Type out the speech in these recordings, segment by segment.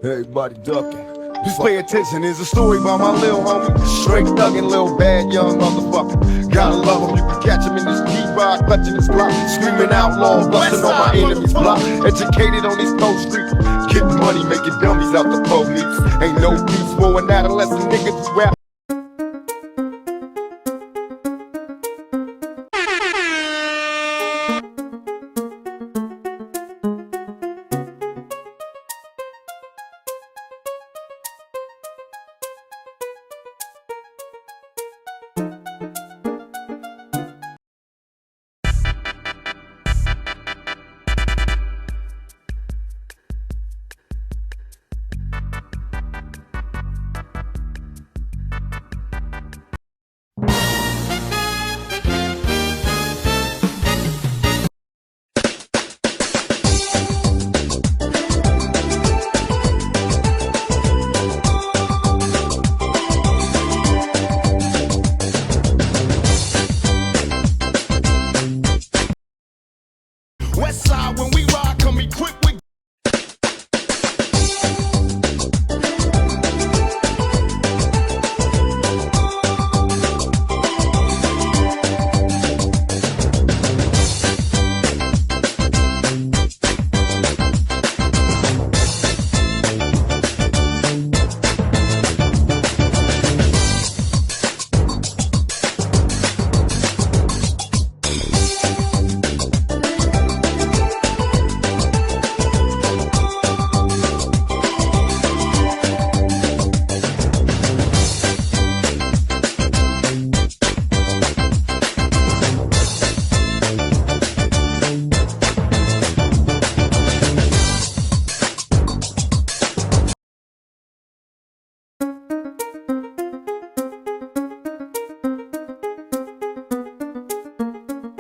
Everybody ducking. Just pay attention, there's a story about my little homie. Straight thuggin', little bad young motherfucker. Gotta love him, you can catch him in this G-Rod, clutching his block, screaming outlaw, busting on my enemy's block. Educated on these cold streets, getting money, making dummies out the police. Ain't no peace for an adolescent nigga to rap. West side, when we ride, come equipped with.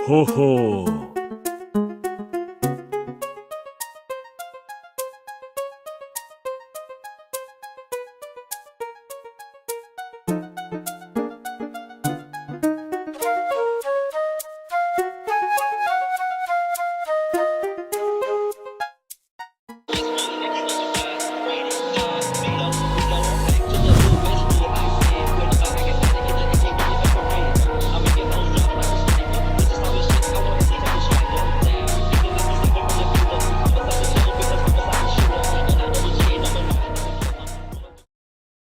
Ho ho.